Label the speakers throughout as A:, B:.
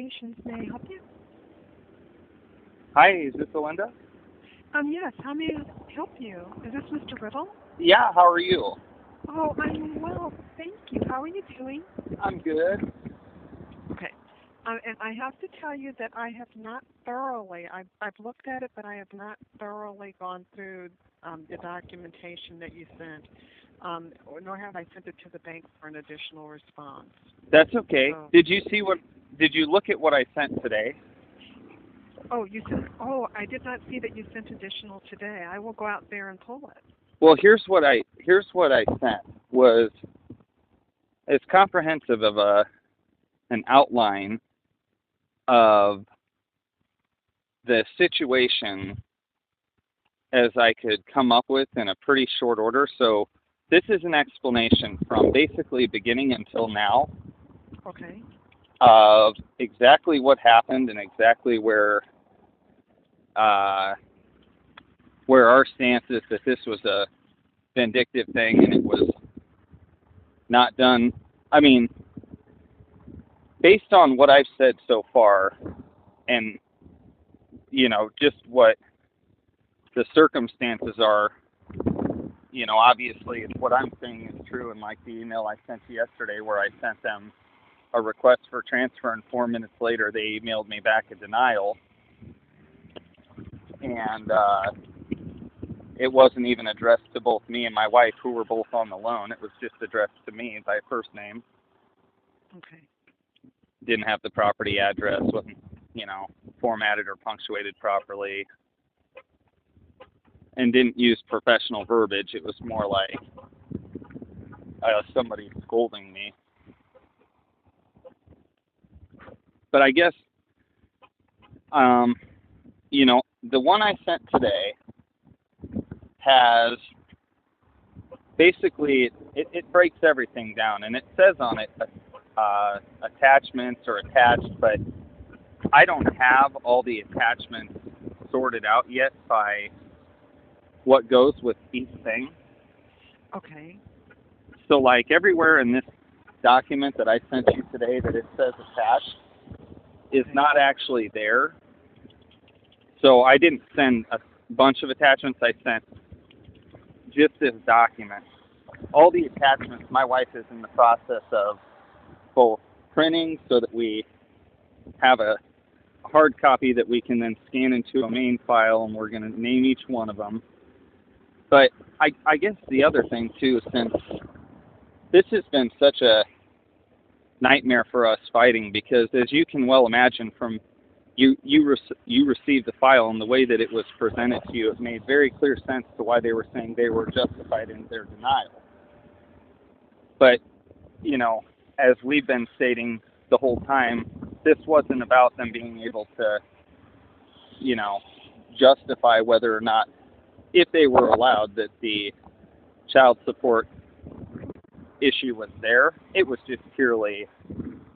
A: Communications. May I help you?
B: Hi, is this Alinda?
A: Yes. How may I help you? Is this Mr. Riddle?
B: Yeah, how are you?
A: Oh, I'm well. Thank you. How are you doing?
B: I'm good.
A: Okay. And I have to tell you that I have not thoroughly. I've looked at it, but I have not thoroughly gone through the documentation that you sent. Nor have I sent it to the bank for an additional response.
B: That's okay.
A: So,
B: Did you look at what I sent today?
A: oh, you sent. Oh, I did not see that you sent additional today. I will go out there and pull it.
B: Well, here's what I sent was as comprehensive of an outline of the situation as I could come up with in a pretty short order. So this is an explanation from basically beginning until now
A: Okay.
B: of exactly what happened and exactly where our stance is that this was a vindictive thing and it was not done. I mean, based on what I've said so far and, just what the circumstances are, obviously what I'm saying is true. And like the email I sent you yesterday where I sent them a request for transfer and 4 minutes later they emailed me back a denial. And it wasn't even addressed to both me and my wife, who were both on the loan. It was just addressed to me by first name.
A: Okay.
B: Didn't have the property address, wasn't, formatted or punctuated properly, and didn't use professional verbiage. It was more like somebody scolding me. But I guess, the one I sent today has basically, it breaks everything down, and it says on it attachments or attached, but I don't have all the attachments sorted out yet by what goes with each thing.
A: Okay.
B: So like everywhere in this document that I sent you today that it says attached is not actually there. So I didn't send a bunch of attachments. I sent just this document. All the attachments, my wife is in the process of both printing so that we have a hard copy that we can then scan into a main file, and we're going to name each one of them. But I guess the other thing, too, since this has been such a nightmare for us fighting, because as you can well imagine from you received the file and the way that it was presented to you, it made very clear sense to why they were saying they were justified in their denial. But, as we've been stating the whole time, this wasn't about them being able to, justify whether or not, if they were allowed, that the child support issue was there. It was just purely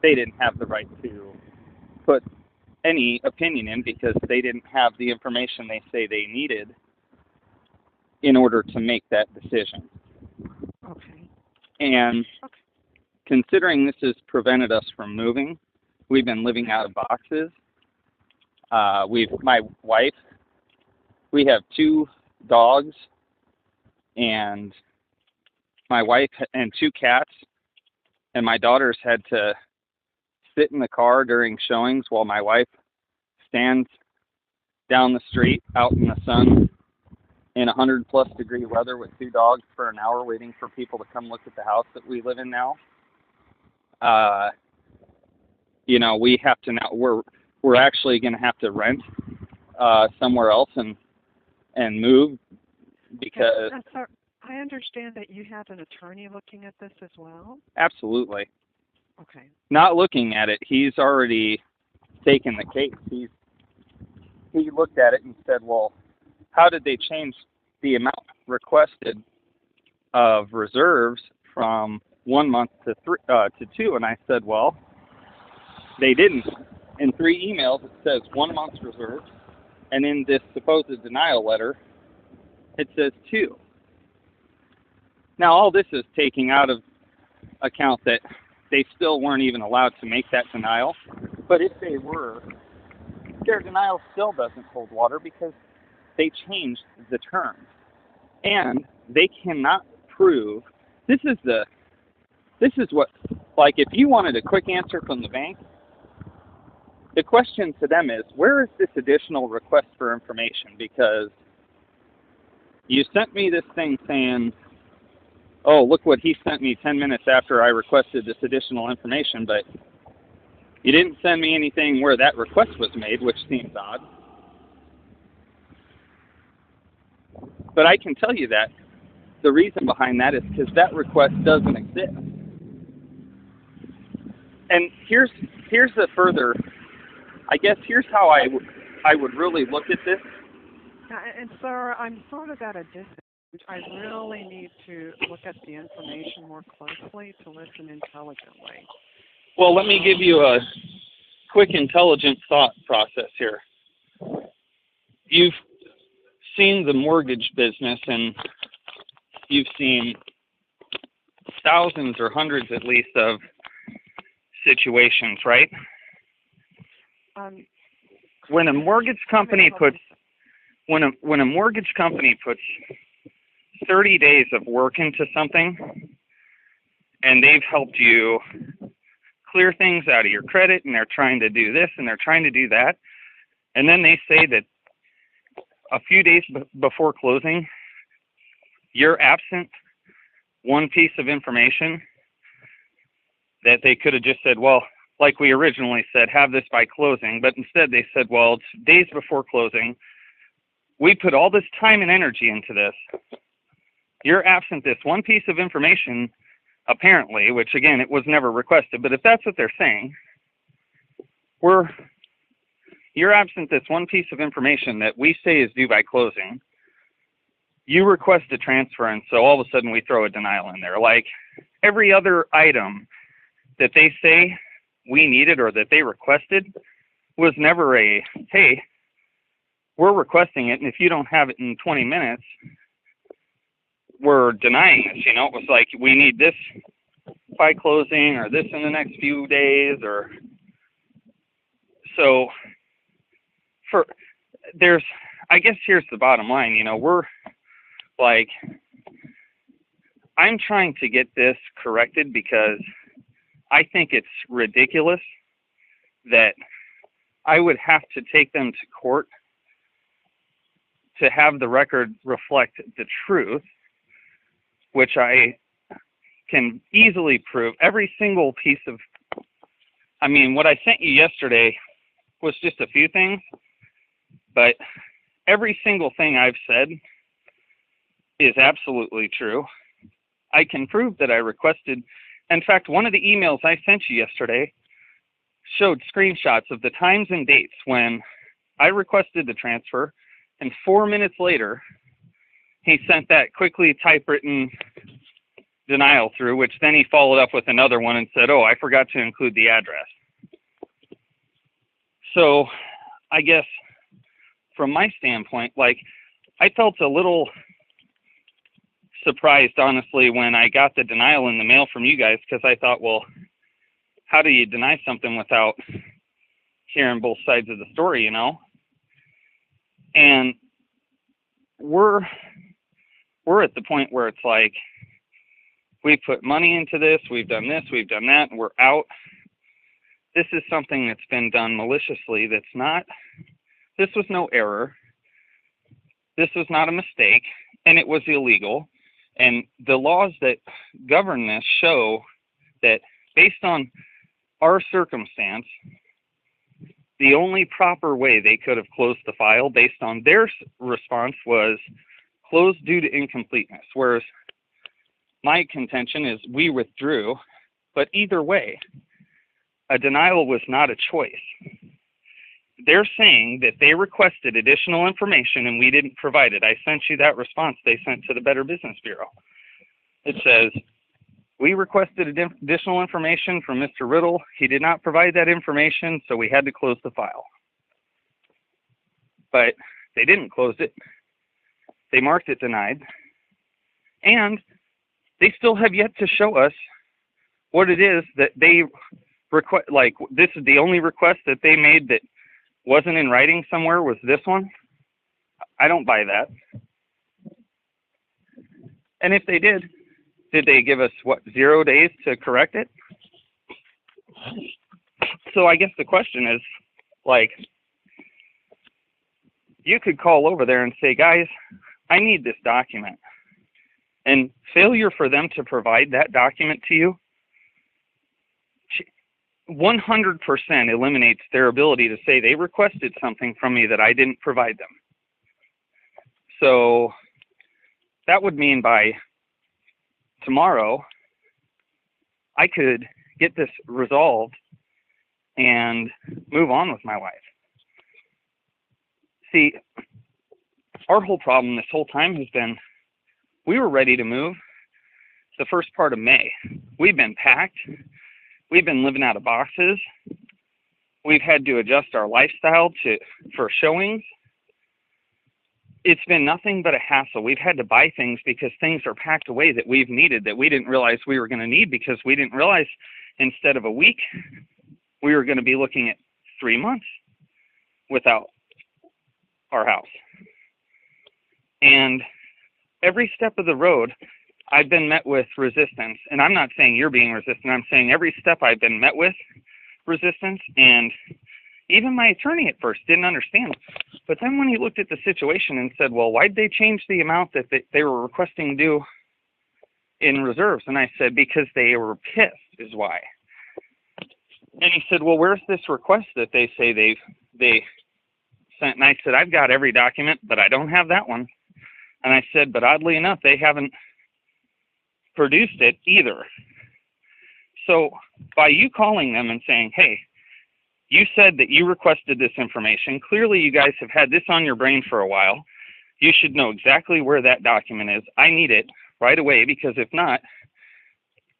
B: they didn't have the right to put any opinion in because they didn't have the information they say they needed in order to make that decision.
A: Okay.
B: And considering this has prevented us from moving, we've been living out of boxes. My wife, we have 2 dogs, and my wife and 2 cats, and my daughters had to sit in the car during showings while my wife stands down the street out in the sun in 100-plus degree weather with 2 dogs for an hour waiting for people to come look at the house that we live in now. We have to now, we're actually going to have to rent somewhere else and move because...
A: I understand that you have an attorney looking at this as well?
B: Absolutely.
A: Okay.
B: Not looking at it. He's already taken the case. He looked at it and said, well, how did they change the amount requested of reserves from 1 month to 2? And I said, well, they didn't. In 3 emails, it says 1 month's reserves. And in this supposed denial letter, it says 2. Now, all this is taking out of account that they still weren't even allowed to make that denial. But if they were, their denial still doesn't hold water because they changed the terms. And they cannot prove, this is what, like if you wanted a quick answer from the bank, the question to them is, where is this additional request for information? Because you sent me this thing saying, oh, look what he sent me 10 minutes after I requested this additional information, but you didn't send me anything where that request was made, which seems odd. But I can tell you that the reason behind that is because that request doesn't exist. And here's the further, I guess here's how I would really look at this.
A: And sir, I'm sort of at a distance. I really need to look at the information more closely to listen intelligently.
B: Well, let me give you a quick intelligent thought process here. You've seen the mortgage business and you've seen thousands or hundreds at least of situations, right? When a mortgage company puts 30 days of work into something and they've helped you clear things out of your credit and they're trying to do this and they're trying to do that, and then they say that a few days before closing you're absent one piece of information that they could have just said, well, like we originally said, have this by closing, but instead they said, well, it's days before closing. We put all this time and energy into this. You're absent this one piece of information, apparently, which again, it was never requested, but if that's what they're saying, you're absent this one piece of information that we say is due by closing. You request a transfer, and so all of a sudden we throw a denial in there. Like every other item that they say we needed or that they requested was never a, hey, we're requesting it, and if you don't have it in 20 minutes, we're denying it. You know, it was like, we need this by closing or this in the next few days, or so I guess here's the bottom line, you know, we're like, I'm trying to get this corrected because I think it's ridiculous that I would have to take them to court to have the record reflect the truth, which I can easily prove. Every single piece of, I mean, what I sent you yesterday was just a few things, but every single thing I've said is absolutely true. I can prove that I requested, in fact, one of the emails I sent you yesterday showed screenshots of the times and dates when I requested the transfer, and 4 minutes later, he sent that quickly typewritten denial through, which then he followed up with another one and said, oh, I forgot to include the address. So I guess from my standpoint, like, I felt a little surprised, honestly, when I got the denial in the mail from you guys, because I thought, well, how do you deny something without hearing both sides of the story, you know? And we're at the point where it's like, we put money into this, we've done this, we've done that, and we're out. This is something that's been done maliciously. This was no error. This was not a mistake, and it was illegal. And the laws that govern this show that based on our circumstance, the only proper way they could have closed the file based on their response was closed due to incompleteness, whereas my contention is we withdrew. But either way, a denial was not a choice. They're saying that they requested additional information and we didn't provide it. I sent you that response they sent to the Better Business Bureau. It says, we requested additional information from Mr. Riddle. He did not provide that information, so we had to close the file. But they didn't close it. They marked it denied. And they still have yet to show us what it is that they like this is the only request that they made that wasn't in writing somewhere was this one. I don't buy that. And if they did they give us, 0 days to correct it? So I guess the question is, like, you could call over there and say, guys, I need this document. And failure for them to provide that document to you 100% eliminates their ability to say they requested something from me that I didn't provide them. So that would mean by tomorrow, I could get this resolved and move on with my life. See, our whole problem this whole time has been, we were ready to move the first part of May. We've been packed. We've been living out of boxes. We've had to adjust our lifestyle for showings. It's been nothing but a hassle. We've had to buy things because things are packed away that we've needed that we didn't realize we were going to need, because we didn't realize instead of a week, we were going to be looking at 3 months without our house. And every step of the road, I've been met with resistance. And I'm not saying you're being resistant. I'm saying every step I've been met with resistance. And even my attorney at first didn't understand. But then when he looked at the situation and said, well, why'd they change the amount that they were requesting due in reserves? And I said, because they were pissed is why. And he said, well, where's this request that they say they sent? And I said, I've got every document, but I don't have that one. And I said, but oddly enough, they haven't produced it either. So by you calling them and saying, hey, you said that you requested this information. Clearly, you guys have had this on your brain for a while. You should know exactly where that document is. I need it right away, because if not,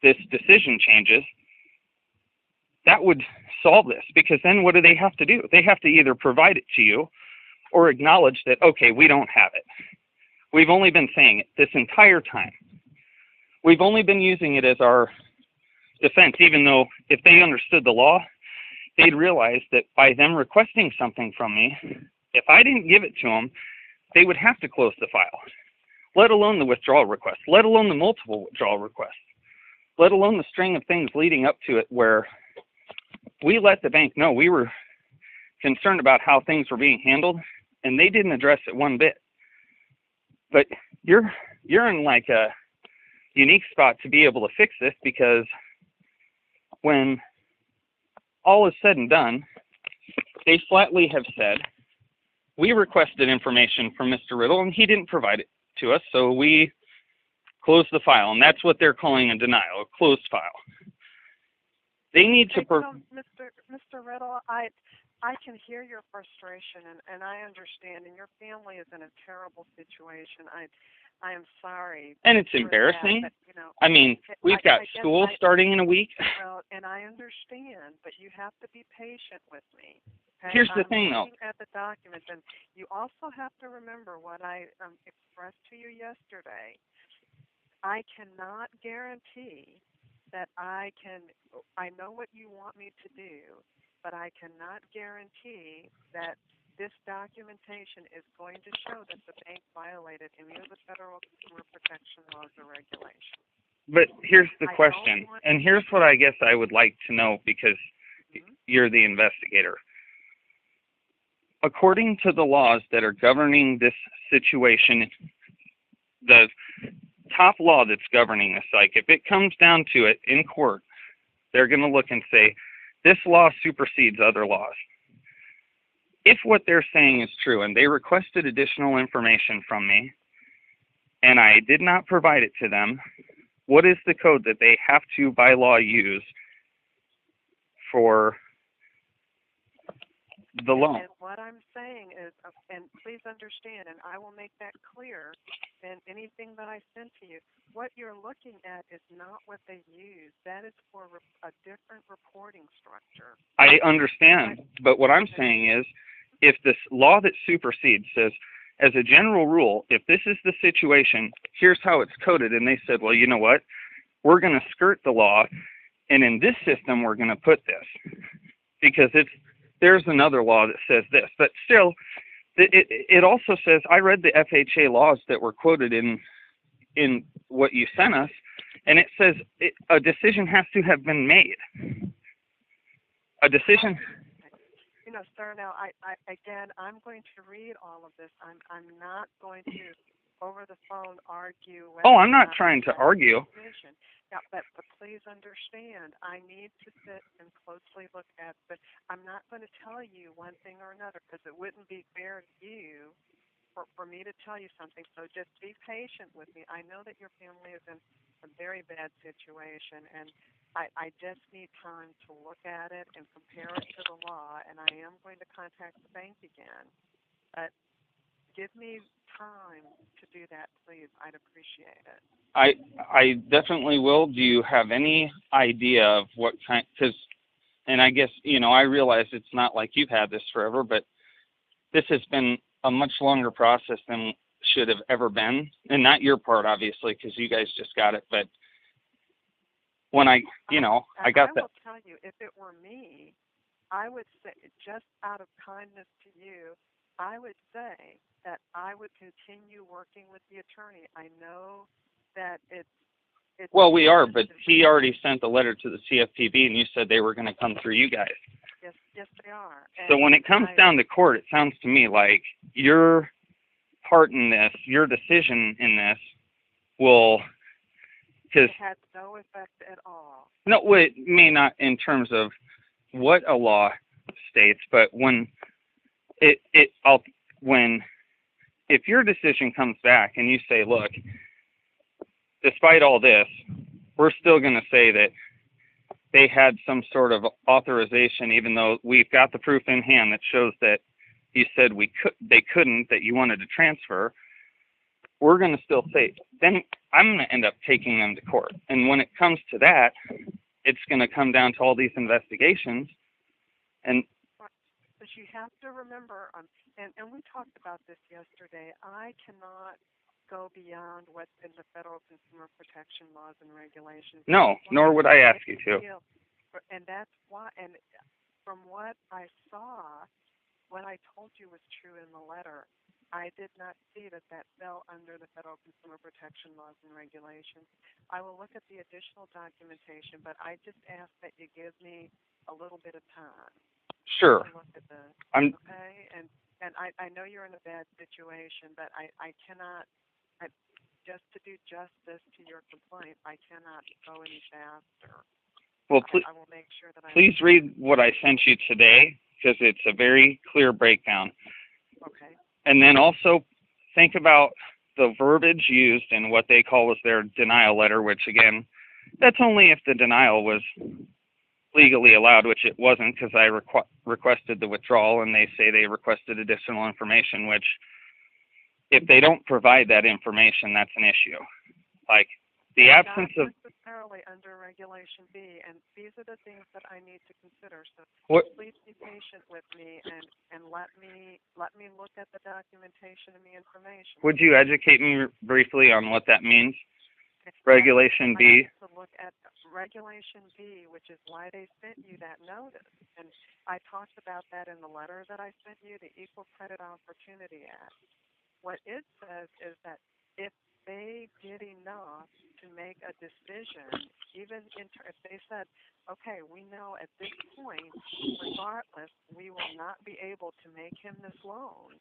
B: this decision changes. That would solve this, because then what do they have to do? They have to either provide it to you or acknowledge that, okay, we don't have it. We've only been saying it this entire time. We've only been using it as our defense, even though if they understood the law, they'd realize that by them requesting something from me, if I didn't give it to them, they would have to close the file, let alone the withdrawal request, let alone the multiple withdrawal requests, let alone the string of things leading up to it where we let the bank know we were concerned about how things were being handled, and they didn't address it one bit. But you're in like a unique spot to be able to fix this, because when all is said and done, they flatly have said, we requested information from Mr. Riddle and he didn't provide it to us, so we closed the file. And that's what they're calling a denial, a closed file. They need to...
A: Mr. Riddle, I can hear your frustration, and I understand, and your family is in a terrible situation. I am sorry.
B: And it's embarrassing.
A: That, but, you know,
B: I mean, we've got school starting in a week.
A: Well, and I understand, but you have to be patient with me. Okay?
B: Here's the thing, though.
A: I'm looking at the documents, and you also have to remember what I expressed to you yesterday. I cannot guarantee that I know what you want me to do, but I cannot guarantee that this documentation is going to show that the bank violated any of the federal consumer protection laws or regulations.
B: But here's the question, and here's what I guess I would like to know, because you're the investigator. According to the laws that are governing this situation, the top law that's governing this, like if it comes down to it in court, they're going to look and say, this law supersedes other laws. If what they're saying is true and they requested additional information from me and I did not provide it to them, what is the code that they have to, by law, use for the loan?
A: And what I'm saying is, and please understand, and I will make that clear in anything that I send to you, what you're looking at is not what they use. That is for a different reporting structure.
B: I understand, but what I'm saying is, if this law that supersedes says, as a general rule, if this is the situation, here's how it's coded, and they said, well, you know what, we're going to skirt the law And in this system, we're going to put this because there's another law that says this. But still, it also says, I read the FHA laws that were quoted in what you sent us, and it says a decision has to have been made. A decision.
A: You know, sir, now, again, I'm going to read all of this. I'm not going to, over the phone, argue.
B: Oh, I'm not trying to argue.
A: Yeah, but please understand, I need to sit and closely look at, but I'm not going to tell you one thing or another because it wouldn't be fair to you for me to tell you something. So just be patient with me. I know that your family is in a very bad situation, and I just need time to look at it and compare it to the law, and I am going to contact the bank again. But give me time to do that, please. I'd appreciate it.
B: I definitely will. Do you have any idea of what kind? Because, and I guess, you know, I realize it's not like you've had this forever, but this has been a much longer process than should have ever been. And not your part, obviously, because you guys just got it. But when I got that.
A: I will tell you, if it were me, I would say, just out of kindness to you, I would say that I would continue working with the attorney. I know that it's
B: well, we are, but he already sent the letter to the CFPB, and you said they were going to come through you guys.
A: Yes, they are. And
B: so when it comes down to court, it sounds to me like your part in this, your decision in this, will...
A: It has no effect at all.
B: No, it may not in terms of what a law states, but when if your decision comes back and you say, look, despite all this, we're still going to say that they had some sort of authorization, even though we've got the proof in hand that shows that you said they couldn't, that you wanted to transfer, we're going to still say, then I'm going to end up taking them to court. And when it comes to that, it's going to come down to all these investigations. And
A: but you have to remember, and we talked about this yesterday, I cannot go beyond what's in the federal consumer protection laws and regulations.
B: No, nor would I ask you to.
A: And that's why, and from what I saw, what I told you was true in the letter, I did not see that fell under the federal consumer protection laws and regulations. I will look at the additional documentation, but I just ask that you give me a little bit of time.
B: Sure.
A: To look at this.
B: Okay?
A: And I know you're in a bad situation, but I cannot, just to do justice to your complaint, I cannot go any faster.
B: Well,
A: I will make sure that
B: please read what I sent you today, because it's a very clear breakdown.
A: Okay.
B: And then also think about the verbiage used in what they call was their denial letter, which, again, that's only if the denial was legally allowed, which it wasn't, because I requested the withdrawal, and they say they requested additional information, which if they don't provide that information, that's an issue. Like the absence of...
A: Not necessarily under Regulation B, and these are the things that I need to consider. So please be patient with me and let me look at the documentation and the information.
B: Would you educate me briefly on what that means? Regulation B.
A: To look at Regulation B, which is why they sent you that notice. And I talked about that in the letter that I sent you, the Equal Credit Opportunity Act. What it says is that if they did enough to make a decision, even if they said, okay, we know at this point, regardless, we will not be able to make him this loan,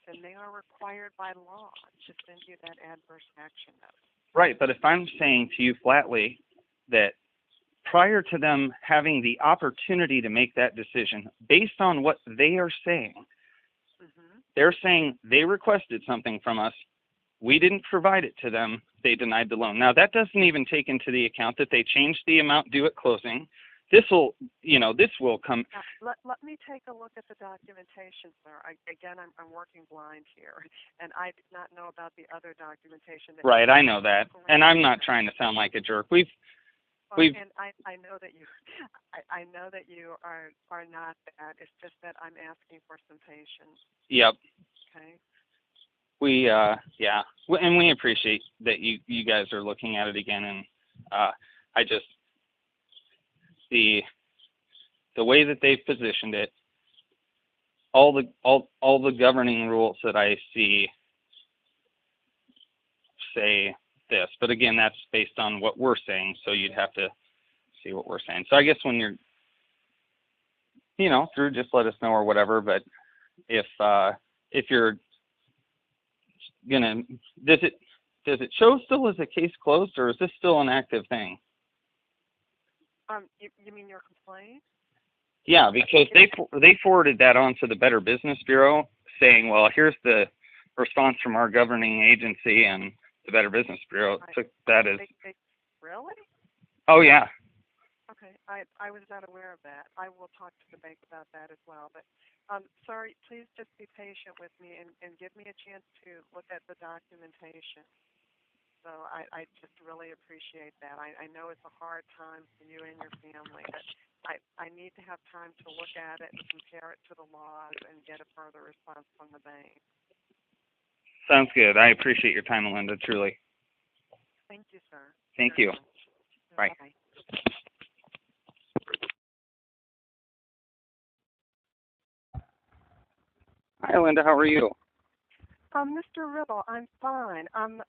A: then they are required by law to send you that adverse action notice.
B: Right, but if I'm saying to you flatly that prior to them having the opportunity to make that decision, based on what they are saying, they're saying they requested something from us, we didn't provide it to them, they denied the loan. Now, that doesn't even take into the account that they changed the amount due at closing. This will come.
A: Let me take a look at the documentation, sir. I'm working blind here, and I did not know about the other documentation.
B: Right, I know that, and I'm not trying to sound like a jerk. And
A: I know that you, I know that you are not that. It's just that I'm asking for some patience.
B: Yep.
A: Okay.
B: And we appreciate that you guys are looking at it again, and the way that they've positioned it, all the governing rules that I see say this. But again, that's based on what we're saying, so you'd have to see what we're saying. So I guess when you're, through, just let us know or whatever. But if you're gonna, does it show still as a case closed, or is this still an active thing?
A: You mean your complaint?
B: Yeah, because they forwarded that on to the Better Business Bureau, saying, well, here's the response from our governing agency, and the Better Business Bureau took that as.
A: Really?
B: Oh yeah.
A: Okay, I was not aware of that. I will talk to the bank about that as well. But sorry, please just be patient with me and give me a chance to look at the documentation. So I just really appreciate that. I know it's a hard time for you and your family, but I need to have time to look at it and compare it to the laws and get a further response from the bank.
B: Sounds good. I appreciate your time, Melinda, truly.
A: Thank you, sir.
B: Thank you. Bye.
A: Bye.
B: Hi, Linda. How are you?
A: Mr. Ribble, I'm fine.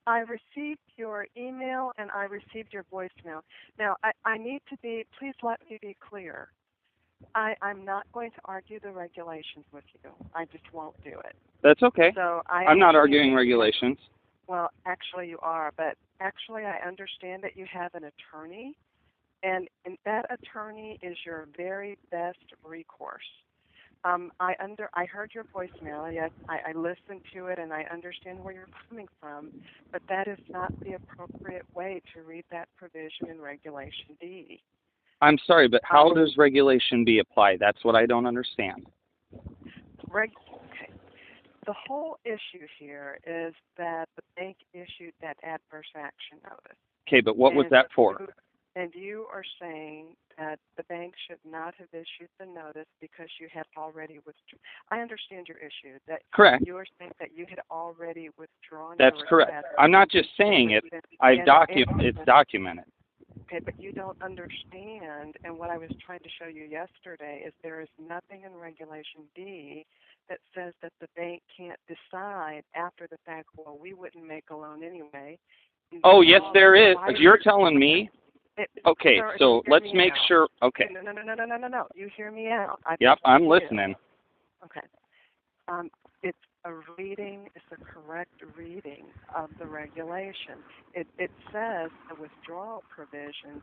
A: I received your email and I received your voicemail. Now, I need to be, please let me be clear. I'm not going to argue the regulations with you. I just won't do it.
B: That's okay.
A: So
B: I'm not arguing regulations.
A: Well, actually you are, but actually I understand that you have an attorney, and that attorney is your very best recourse. I heard your voicemail. Yes, I listened to it, and I understand where you're coming from, but that is not the appropriate way to read that provision in Regulation D.
B: I'm sorry, but how does Regulation B apply? That's what I don't understand.
A: Okay. The whole issue here is that the bank issued that adverse action notice.
B: Okay, but what was that for?
A: And you are saying that the bank should not have issued the notice because you had already withdrawn. I understand your issue.
B: Correct.
A: You are saying that you had already withdrawn.
B: That's correct. I'm not just saying it. It's documented.
A: Okay, but you don't understand, and what I was trying to show you yesterday is there is nothing in Regulation D that says that the bank can't decide after the fact, well, we wouldn't make a loan anyway.
B: Oh, yes, there is. You're telling me. Okay,
A: sir,
B: so let's make sure. Okay.
A: No. You hear me out.
B: Yep, I'm listening.
A: Okay. It's a reading, it's a correct reading of the regulation. It says the withdrawal provisions,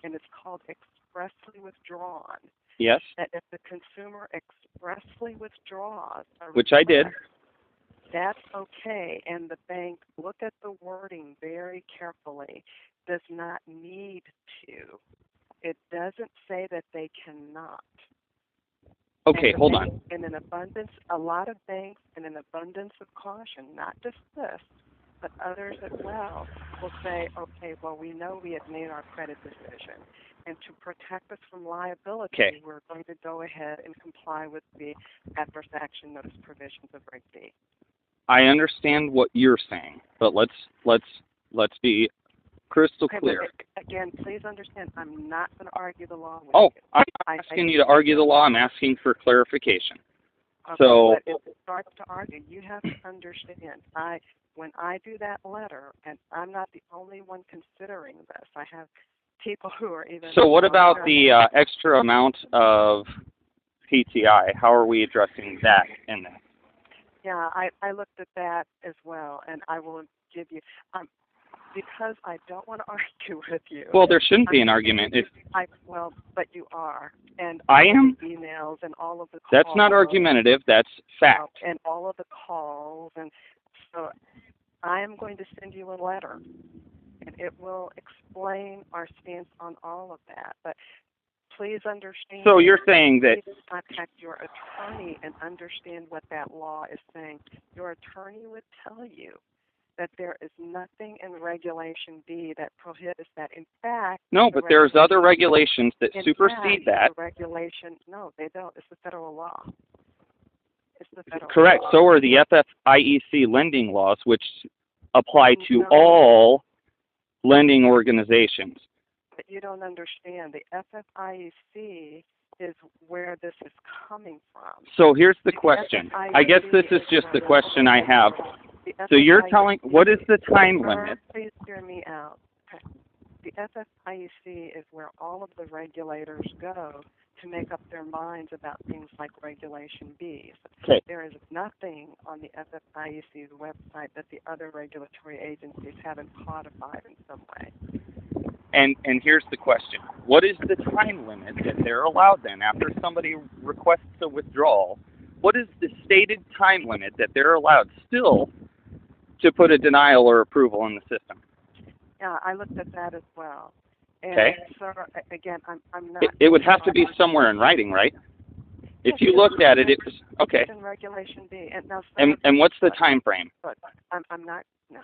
A: and it's called expressly withdrawn.
B: Yes.
A: That if the consumer expressly withdraws,
B: which I did,
A: that's okay, and the bank, look at the wording very carefully, does not need to. It doesn't say that they cannot.
B: Okay, hold on.
A: In an abundance, a lot of banks, in an abundance of caution, not just this, but others as well, will say, okay, well, we know we have made our credit decision, and to protect us from liability, we're going to go ahead and comply with the adverse action notice provisions of Reg D.
B: I understand what you're saying, but let's be crystal clear.
A: But again, please understand, I'm not going to argue the law with
B: you.
A: I'm
B: not asking you to argue the law. I'm asking for clarification.
A: Okay,
B: so,
A: but if it starts to argue, you have to understand. When I do that letter, and I'm not the only one considering this. I have people who are even.
B: So what about the extra amount of PTI? How are we addressing that in there?
A: Yeah, I looked at that as well, and I will give you. Because I don't want to argue with you.
B: Well, there shouldn't be an argument.
A: But you are. And
B: I am?
A: The emails and all of the calls.
B: That's not argumentative. That's fact.
A: And all of the calls. And so I am going to send you a letter. And it will explain our stance on all of that. But please understand.
B: So you're saying that.
A: Please contact your attorney and understand what that law is saying. Your attorney would tell you that there is nothing in Regulation B that prohibits that. In fact,
B: no, but there's other regulations that supersede that.
A: The regulation, no, they don't. It's the federal law. It's the federal
B: Correct.
A: law.
B: So are the FFIEC lending laws, which apply to all lending organizations.
A: but you don't understand. The FFIEC is where this is coming from.
B: So here's the question. I guess this is just the question I have. So you're telling, what is the time limit?
A: Please hear me out. Okay. The FFIEC is where all of the regulators go to make up their minds about things like Regulation B.
B: Okay.
A: There is nothing on the FFIEC's website that the other regulatory agencies haven't codified in some way.
B: And here's the question. What is the time limit that they're allowed then? After somebody requests a withdrawal, what is the stated time limit that they're allowed still to put a denial or approval in the system?
A: Yeah, I looked at that as well. And
B: okay.
A: So, again, I'm not...
B: It would have to be somewhere in writing, right? If you looked at it, it was... Okay.
A: In Regulation B.
B: And what's the time frame?
A: Look, I'm not... No.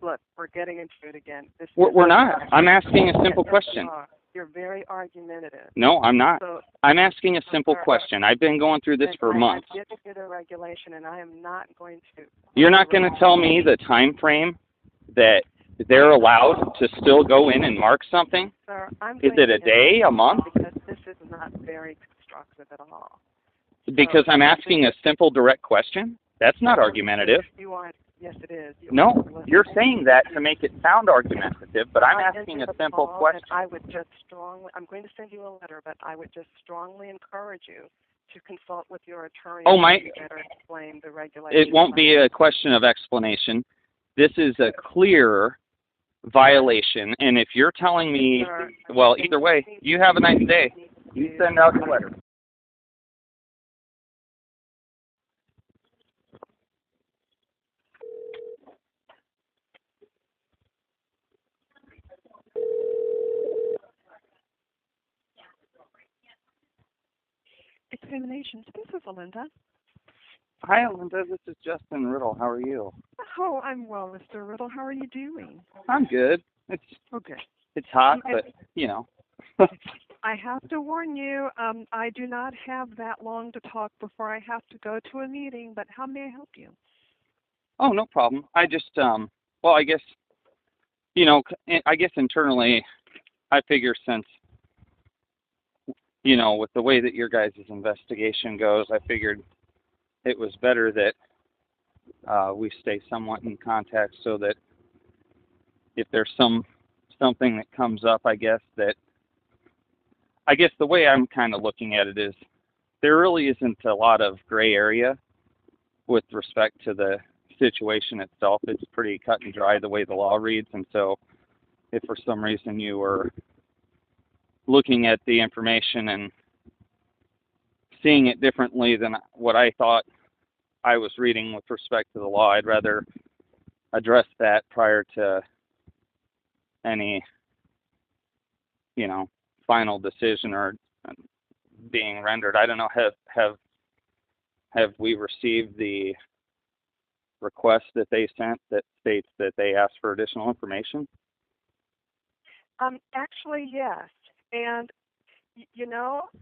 A: Look, we're getting into it again.
B: We're not. I'm asking a simple question.
A: You're very argumentative.
B: No, I'm not.
A: So,
B: I'm asking a simple question. I've been going through this for months.
A: I did get a regulation, and I am not going to...
B: You're not going to tell me the time frame that they're allowed to still go in and mark something?
A: Sir,
B: is it a day, a month?
A: Because this is not very constructive at all.
B: Because I'm asking a simple, direct question? That's not argumentative.
A: You want... Yes, it is.
B: No, you're saying that to make it sound argumentative, but I'm asking a simple question.
A: I would just strongly, I'm going to send you a letter, but I would just strongly encourage you to consult with your attorney to better explain the regulations.
B: It won't be a question of explanation. This is a clear violation, and if you're telling me, well, either way, you have a nice day. You send out your letter.
A: Examinations. This is Alinda.
B: Hi, Alinda. This is Justin Riddle. How are you?
A: Oh, I'm well, Mr. Riddle. How are you doing?
B: I'm good. It's
A: okay.
B: It's hot, but you know.
A: I have to warn you. I do not have that long to talk before I have to go to a meeting. But how may I help you?
B: Oh, no problem. I just well, I guess I guess internally, I figure since. With the way that your guys' investigation goes, I figured it was better that we stay somewhat in contact so that if there's something that comes up, I guess the way I'm kind of looking at it is there really isn't a lot of gray area with respect to the situation itself. It's pretty cut and dry the way the law reads, and so if for some reason you were looking at the information and seeing it differently than what I thought I was reading with respect to the law, I'd rather address that prior to any, final decision or being rendered. I don't know, have we received the request that they sent that states that they asked for additional information?
A: Actually, yes. And,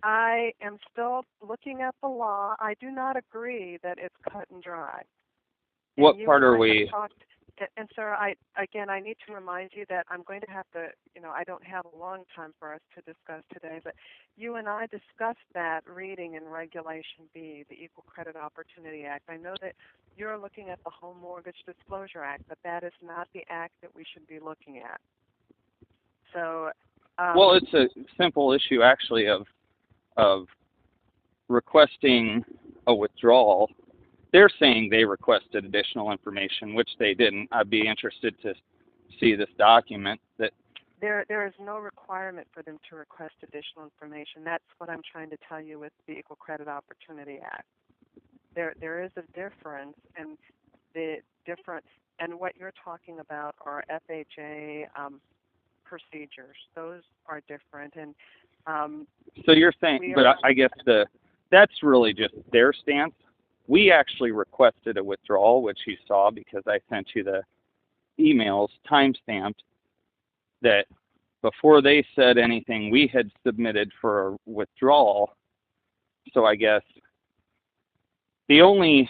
A: I am still looking at the law. I do not agree that it's cut and dry.
B: What part are we?
A: And, sir, I need to remind you that I'm going to have to, I don't have a long time for us to discuss today, but you and I discussed that reading in Regulation B, the Equal Credit Opportunity Act. I know that you're looking at the Home Mortgage Disclosure Act, but that is not the act that we should be looking at. So...
B: well, it's a simple issue, actually, of requesting a withdrawal. They're saying they requested additional information, which they didn't. I'd be interested to see this document. That
A: there is no requirement for them to request additional information. That's what I'm trying to tell you with the Equal Credit Opportunity Act. There is a difference, and the difference, and what you're talking about are FHA procedures. Those are different, and
B: so you're saying, but I guess that's really just their stance. We actually requested a withdrawal, which you saw because I sent you the emails timestamped that before they said anything, we had submitted for a withdrawal. So I guess the only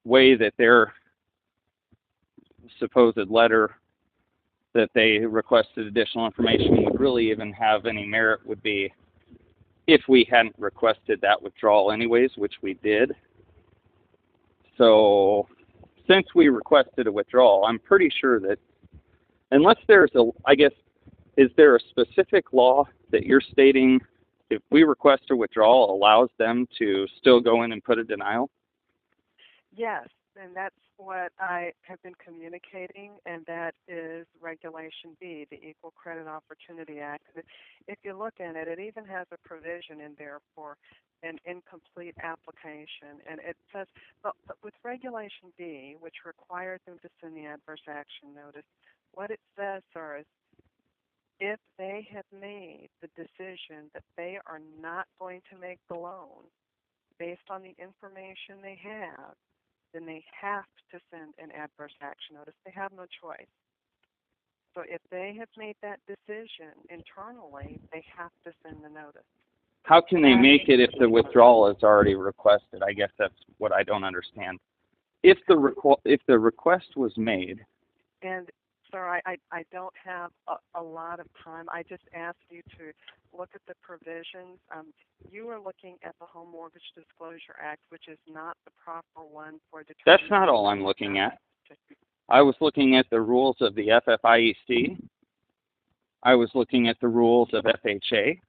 B: way that their supposed letter that they requested additional information would really even have any merit would be if we hadn't requested that withdrawal anyways, which we did. So since we requested a withdrawal, I'm pretty sure that unless there's I guess, is there a specific law that you're stating if we request a withdrawal allows them to still go in and put a denial?
A: Yes, and that's what I have been communicating, and that is Regulation B, the Equal Credit Opportunity Act. If you look at it, it even has a provision in there for an incomplete application, and it says, but with Regulation B, which requires them to send the adverse action notice, what it says, sir, is if they have made the decision that they are not going to make the loan based on the information they have, then they have to send an adverse action notice. They have no choice. So if they have made that decision internally, they have to send the notice.
B: How can they make it if the withdrawal is already requested? I guess that's what I don't understand. If the request was made.
A: And sir, I don't have a lot of time. I just asked you to look at the provisions. You are looking at the Home Mortgage Disclosure Act, which is not the proper one for determining.
B: That's not all I'm looking at. I was looking at the rules of the FFIEC. I was looking at the rules of FHA.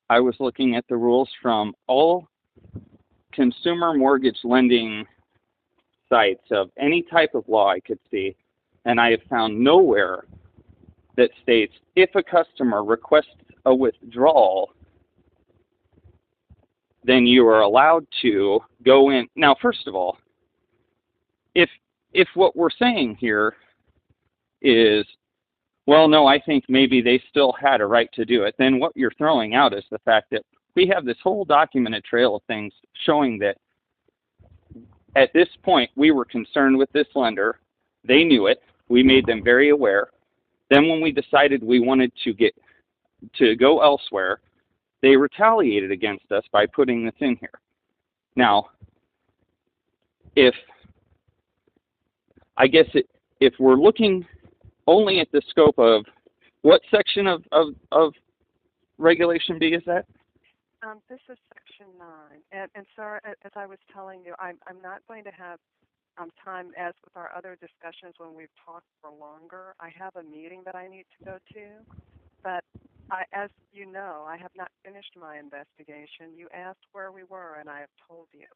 B: I was looking at the rules from all consumer mortgage lending sites of any type of law I could see, and I have found nowhere that states if a customer requests a withdrawal, then you are allowed to go in. Now, first of all, if what we're saying here is, well, no, I think maybe they still had a right to do it, then what you're throwing out is the fact that we have this whole documented trail of things showing that at this point we were concerned with this lender. They knew it. We made them very aware. Then when we decided we wanted to go elsewhere, they retaliated against us by putting this in here. Now, if we're looking only at the scope of what section of Regulation B is that?
A: This is Section 9. And sir, as I was telling you, I'm not going to have time, as with our other discussions when we've talked for longer. I have a meeting that I need to go to, but as you know, I have not finished my investigation. You asked where we were, and I have told you.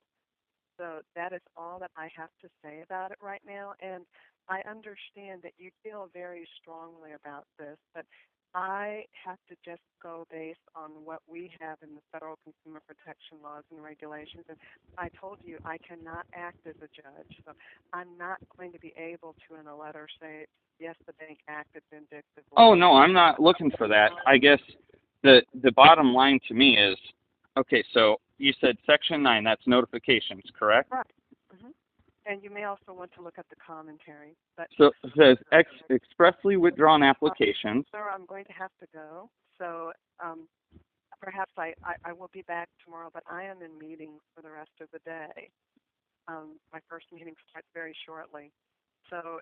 A: So that is all that I have to say about it right now, and I understand that you feel very strongly about this, but I have to just go based on what we have in the federal consumer protection laws and regulations. And I told you I cannot act as a judge, so I'm not going to be able to, in a letter, say, yes, the bank acted vindictively.
B: Oh, no, I'm not looking for that. I guess the bottom line to me is, okay, so you said Section 9, that's notifications, correct?
A: Right. And you may also want to look at the commentary. But
B: so it says expressly withdrawn applications.
A: Sir, I'm going to have to go. So perhaps I will be back tomorrow, but I am in meetings for the rest of the day. My first meeting starts very shortly. So,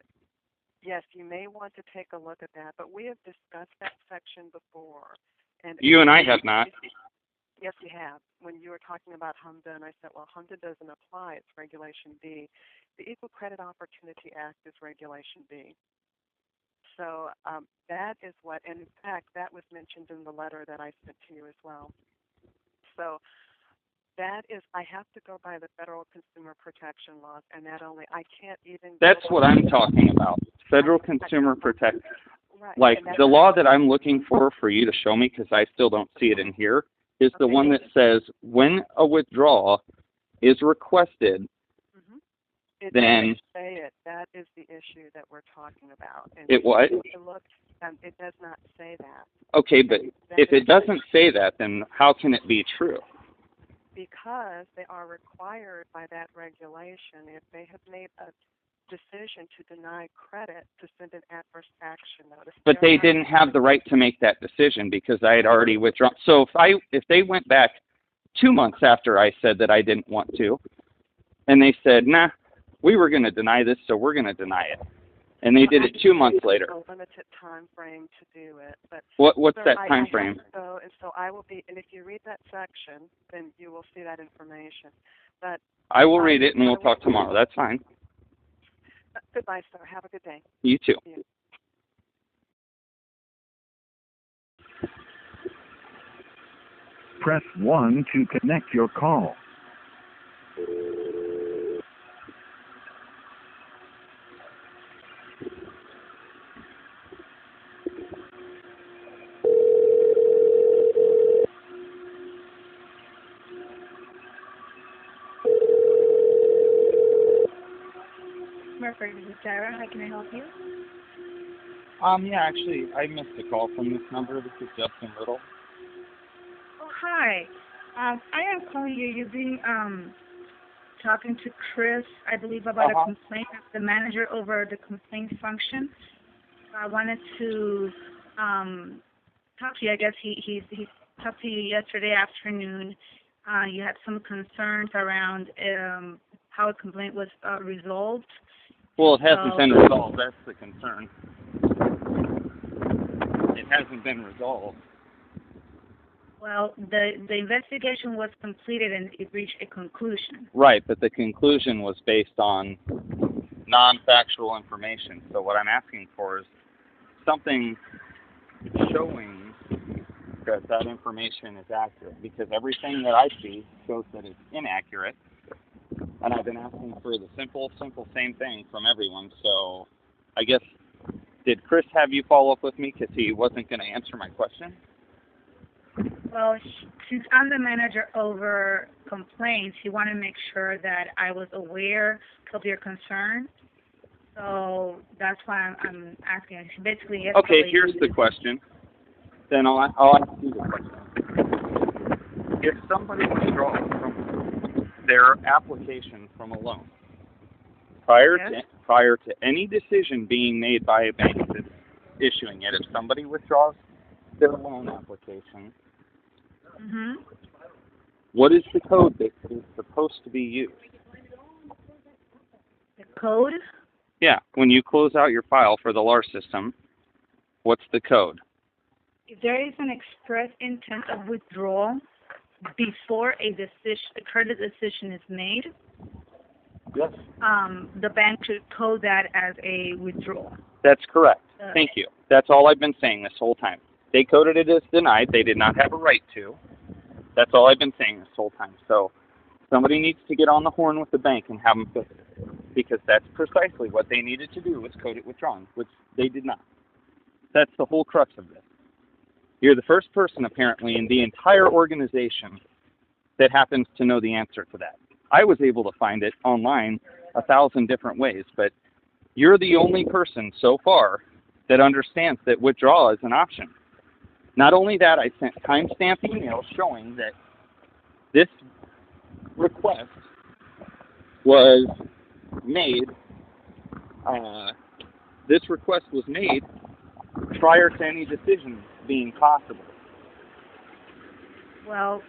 A: yes, you may want to take a look at that. But we have discussed that section before. And
B: you and I have not.
A: Yes, we have. When you were talking about HMDA, and I said, well, HMDA doesn't apply. It's Regulation B. The Equal Credit Opportunity Act is Regulation B. So that is what, and in fact, that was mentioned in the letter that I sent to you as well. So that is, I have to go by the federal consumer protection laws, and that only, I can't even.
B: That's what I'm talking about. Federal consumer protection.
A: Right.
B: Like the law that I'm looking for you to show me, because I still don't see it in here, is the one that says when a withdrawal is requested,
A: it
B: then
A: doesn't say it. That is the issue that we're talking about. And
B: it what?
A: Look, it does not say that.
B: Okay, but if it doesn't say that, then how can it be true?
A: Because they are required by that regulation, if they have made a decision to deny credit, to send an adverse action notice.
B: But they didn't have the right to make that decision because I had already withdrawn. So if they went back 2 months after I said that I didn't want to, and they said, nah, we were going to deny this, so we're going to deny it, And they did it 2 months later.
A: A limited time frame to do it, but
B: What's that time frame?
A: So I will be, and if you read that section, then you will see that information. But
B: I will read it, and we'll talk tomorrow. That's fine.
A: Goodbye, sir. Have a good day.
B: You too.
A: Yeah.
C: Press 1 to connect your call.
D: Murphy, this is Sarah. How can I help you?
B: Yeah, actually, I missed a call from this number. This is Justin Riddle.
D: Oh, hi. I am calling you. You've been talking to Chris, I believe, about a complaint. The manager over the complaint function. I wanted to talk to you. I guess he talked to you yesterday afternoon. You had some concerns around how a complaint was resolved.
B: Well, it hasn't been resolved. That's the concern. It hasn't been resolved.
D: Well, the investigation was completed and it reached a conclusion.
B: Right, but the conclusion was based on non-factual information. So what I'm asking for is something showing that that information is accurate, because everything that I see shows that it's inaccurate. And I've been asking for the simple same thing from everyone. So I guess, did Chris have you follow up with me because he wasn't going to answer my question?
D: Well, since I'm the manager over complaints, he wanted to make sure that I was aware of your concern. So that's why I'm asking. Basically,
B: okay, here's the question. Then I'll ask you the question. If somebody withdraws from their application from a loan, prior to any decision being made by a bank that's issuing it, if somebody withdraws their loan application, what is the code that is supposed to be used?
D: The code?
B: Yeah, when you close out your file for the LAR system, what's the code?
D: If there is an express intent of withdrawal before a credit decision is made,
B: yes,
D: the bank should code that as a withdrawal.
B: That's correct. Thank you. That's all I've been saying this whole time. They coded it as denied. They did not have a right to. That's all I've been saying this whole time. So somebody needs to get on the horn with the bank and have them fix it, because that's precisely what they needed to do, was code it withdrawn, which they did not. That's the whole crux of this. You're the first person, apparently, in the entire organization that happens to know the answer to that. I was able to find it online 1,000 different ways, but you're the only person so far that understands that withdrawal is an option. Not only that, I sent timestamped emails showing that this request was made. Prior to any decision being possible.
D: Well,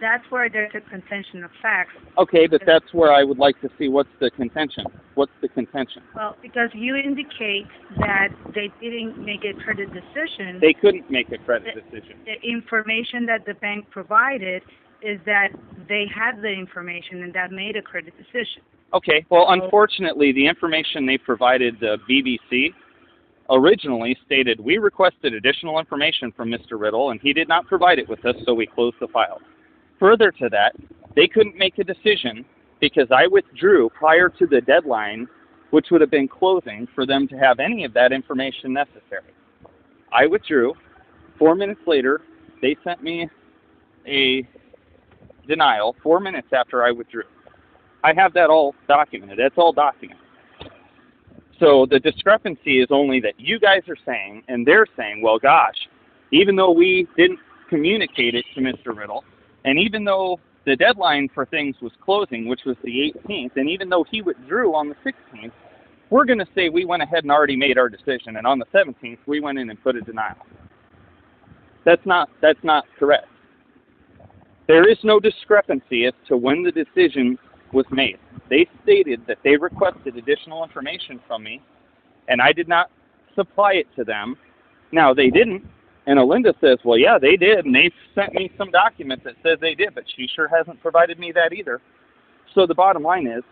D: that's where there's a contention of facts.
B: Okay, but that's where I would like to see what's the contention. What's the contention?
D: Well, because you indicate that they didn't make a credit decision.
B: They couldn't make a credit decision.
D: The information that the bank provided is that they had the information and that made a credit decision.
B: Okay, well, unfortunately, the information they provided the BBC originally stated, we requested additional information from Mr. Riddle, and he did not provide it with us, so we closed the file. Further to that, they couldn't make a decision because I withdrew prior to the deadline, which would have been closing, for them to have any of that information necessary. I withdrew. 4 minutes later, they sent me a denial 4 minutes after I withdrew. I have that all documented. That's all documented. So the discrepancy is only that you guys are saying, and they're saying, well, gosh, even though we didn't communicate it to Mr. Riddle, and even though the deadline for things was closing, which was the 18th, and even though he withdrew on the 16th, we're going to say we went ahead and already made our decision, and on the 17th, we went in and put a denial. That's not correct. There is no discrepancy as to when the decision was made. They stated that they requested additional information from me and I did not supply it to them. Now, they didn't, and Alinda says, well, yeah, they did, and they sent me some document that says they did, but she sure hasn't provided me that either. So the bottom line is,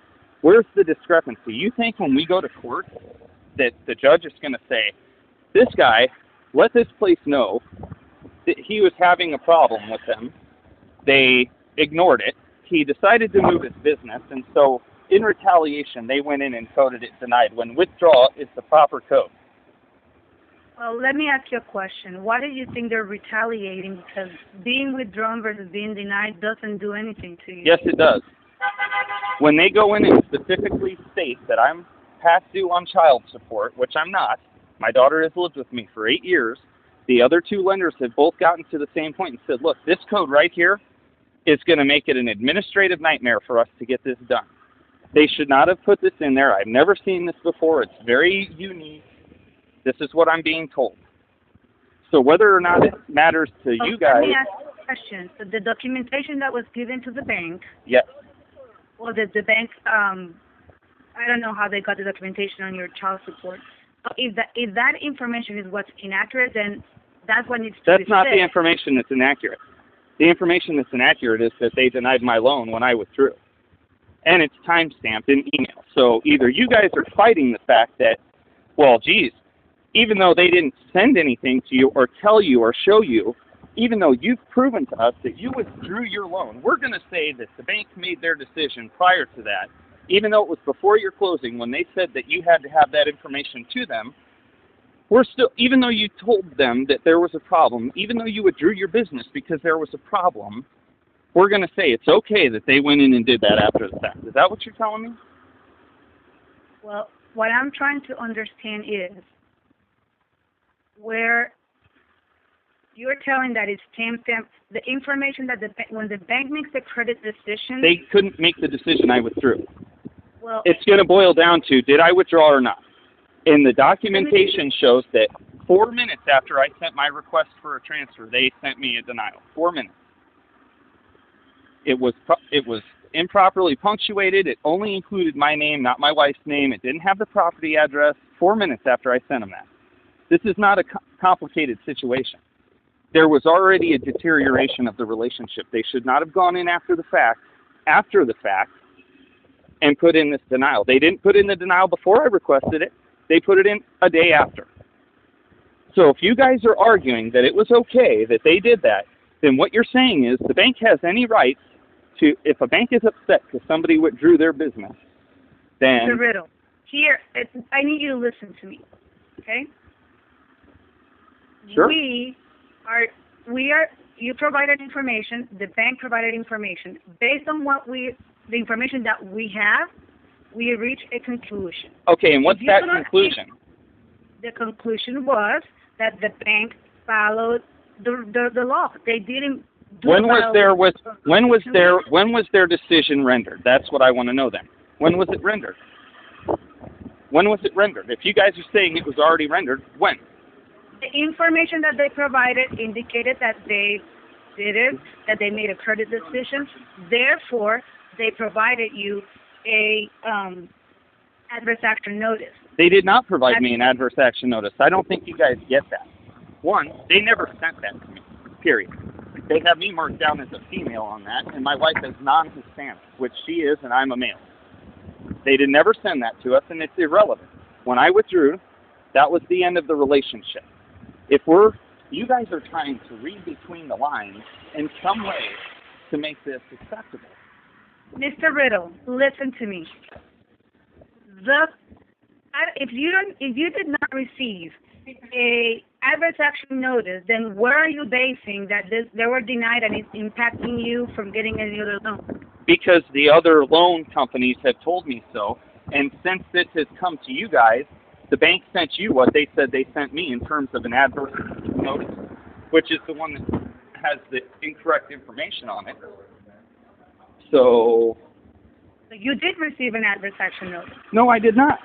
B: where's the discrepancy? You think when we go to court that the judge is going to say, this guy let this place know that he was having a problem with them. They ignored it. He decided to move his business, and so in retaliation, they went in and coded it denied, when withdrawal is the proper code.
D: Well, let me ask you a question. Why do you think they're retaliating? Because being withdrawn versus being denied doesn't do anything to you.
B: Yes, it does. When they go in and specifically state that I'm past due on child support, which I'm not, my daughter has lived with me for 8 years, the other two lenders have both gotten to the same point and said, look, this code right here is going to make it an administrative nightmare for us to get this done. They should not have put this in there. I've never seen this before. It's very unique. This is what I'm being told. So whether or not it matters to you guys...
D: Let me ask you a question. So the documentation that was given to the bank...
B: Yes.
D: Well, the bank... I don't know how they got the documentation on your child support. If that information is what's inaccurate, then that's what needs to be
B: That's not
D: fixed.
B: the information that's inaccurate. The information that's inaccurate is that they denied my loan when I withdrew. And it's time-stamped in email. So either you guys are fighting the fact that, well, geez, even though they didn't send anything to you or tell you or show you, even though you've proven to us that you withdrew your loan, we're going to say that the bank made their decision prior to that, even though it was before your closing when they said that you had to have that information to them. We're still, even though you told them that there was a problem, even though you withdrew your business because there was a problem, we're going to say it's okay that they went in and did that after the fact. Is that what you're telling me?
D: Well, what I'm trying to understand is where you're telling that it's time-stamped, the information that when the bank makes the credit decision...
B: They couldn't make the decision I withdrew.
D: Well,
B: it's going to boil down to, did I withdraw or not? And the documentation shows that 4 minutes after I sent my request for a transfer, they sent me a denial. 4 minutes. It was improperly punctuated. It only included my name, not my wife's name. It didn't have the property address. 4 minutes after I sent them that. This is not a complicated situation. There was already a deterioration of the relationship. They should not have gone in after the fact, and put in this denial. They didn't put in the denial before I requested it. They put it in a day after. So if you guys are arguing that it was okay that they did that, then what you're saying is the bank has any rights to, if a bank is upset because somebody withdrew their business, then...
D: The riddle. Here, I need you to listen to me, okay?
B: Sure.
D: You provided information, the bank provided information. Based on the information that we have, we reach a conclusion.
B: Okay, and what's that conclusion?
D: The conclusion was that the bank followed the law. They didn't. When
B: was their decision rendered? That's what I want to know then. When was it rendered? When was it rendered? If you guys are saying it was already rendered, when?
D: The information that they provided indicated that they did it, that they made a credit decision. Therefore, they provided you a adverse action notice.
B: They did not provide me an adverse action notice. I don't think you guys get that. One, they never sent that to me, period. They have me marked down as a female on that, and my wife is non-Hispanic, which she is, and I'm a male. They did never send that to us, and it's irrelevant. When I withdrew, that was the end of the relationship. You guys are trying to read between the lines in some way to make this acceptable.
D: Mr. Riddle, listen to me. If you did not receive a adverse action notice, then where are you basing that they were denied and it's impacting you from getting any other loan?
B: Because the other loan companies have told me so, and since this has come to you guys, the bank sent you what they said they sent me in terms of an adverse notice, which is the one that has the incorrect information on it. So
D: you did receive an adverse action notice?
B: No, I did not.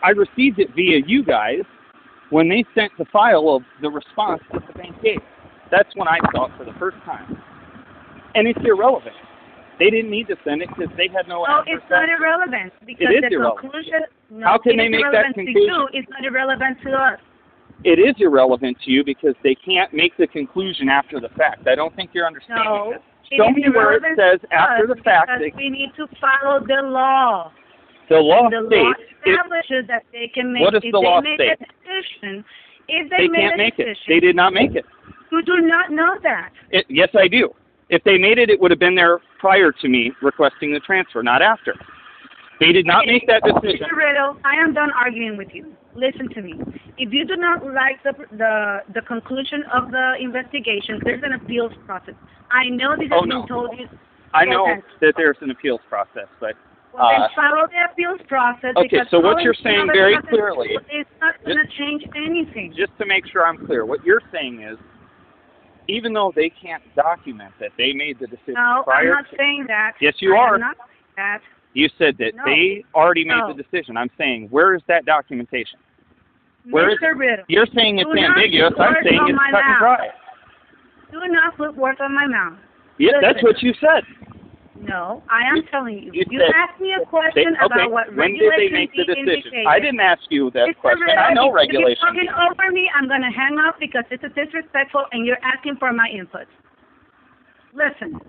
B: I received it via you guys when they sent the file of the response that the bank gave. That's when I saw it for the first time. And it's irrelevant. They didn't need to send it because they had no...
D: Oh, it's not irrelevant because No,
B: How can
D: it
B: they
D: is
B: make that
D: irrelevant
B: conclusion?
D: to you. It's not irrelevant to us.
B: It is irrelevant to you because they can't make the conclusion after the fact. I don't think you're understanding
D: No,
B: this.
D: it
B: Show
D: is
B: me where it
D: irrelevant
B: says
D: to
B: after
D: us
B: the fact.
D: because we need to follow the law.
B: The law
D: The law
B: states
D: establishes that they can make.
B: What does
D: if
B: the law
D: they make
B: state?
D: a decision, if
B: they
D: made
B: can't
D: a
B: make it.
D: decision,
B: They did not make it.
D: You do not know that.
B: Yes, I do. If they made it, it would have been there prior to me requesting the transfer, not after. They did not make that decision.
D: Mr. Riddle, I am done arguing with you. Listen to me. If you do not like the conclusion of the investigation, there's an appeals process. I know this has been told you.
B: I know that there's an appeals process, but
D: Well, then follow the appeals process.
B: okay,
D: because
B: so what
D: following
B: you're saying
D: the
B: very
D: process,
B: clearly,
D: it's not going to change anything.
B: just to make sure I'm clear, what you're saying is, even though they can't document that they made the decision
D: No,
B: prior
D: I'm not saying that.
B: Yes, you are.
D: I'm not saying that.
B: You said that
D: No.
B: they already made
D: No.
B: the decision. I'm saying, where is that documentation? Where is
D: Mr. Riddle,
B: You're saying it's
D: do not
B: ambiguous.
D: put
B: I'm
D: words
B: saying
D: on
B: it's
D: my
B: cut and
D: mouth.
B: dry.
D: do not put words on my mouth.
B: Yeah, that's
D: Listen.
B: what you said.
D: No, I am telling you.
B: You
D: You
B: said-
D: asked me a question about what
B: when did they
D: regulation
B: make the decision?
D: indicated.
B: I didn't ask you that
D: Mr.
B: question.
D: Riddle,
B: I know
D: if
B: regulation.
D: you're talking over me, I'm going to hang up because this is disrespectful and you're asking for my input. Listen.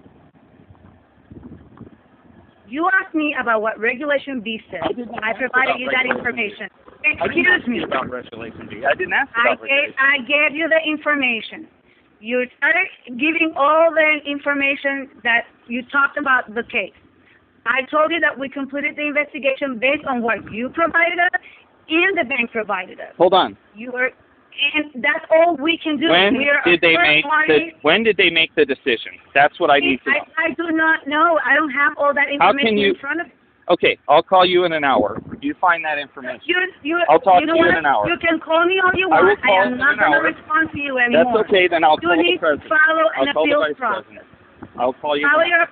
D: You asked me about what Regulation B says. I provided you that information. Excuse me.
B: About Regulation B. I didn't ask about Regulation
D: I gave you the information. You started giving all the information that you talked about the case. I told you that we completed the investigation based on what you provided us and the bank provided us.
B: Hold on.
D: And that's all we can do.
B: When
D: We are
B: did they
D: a third
B: make
D: party.
B: when did they make the decision? That's what I need to know.
D: I do not know. I don't have all that
B: How
D: information
B: can you-
D: in front of me.
B: Okay, I'll call you in an hour. You find that information.
D: I'll
B: talk
D: you know
B: to you
D: what?
B: in an hour.
D: You can call me all you
B: I will
D: want.
B: call
D: am
B: in
D: not
B: an
D: going to
B: hour.
D: respond to you anymore.
B: That's okay, then I'll
D: You
B: call the
D: need to
B: president.
D: follow an
B: I'll call the
D: appeals
B: vice
D: process.
B: president. I'll call you.
D: Follow your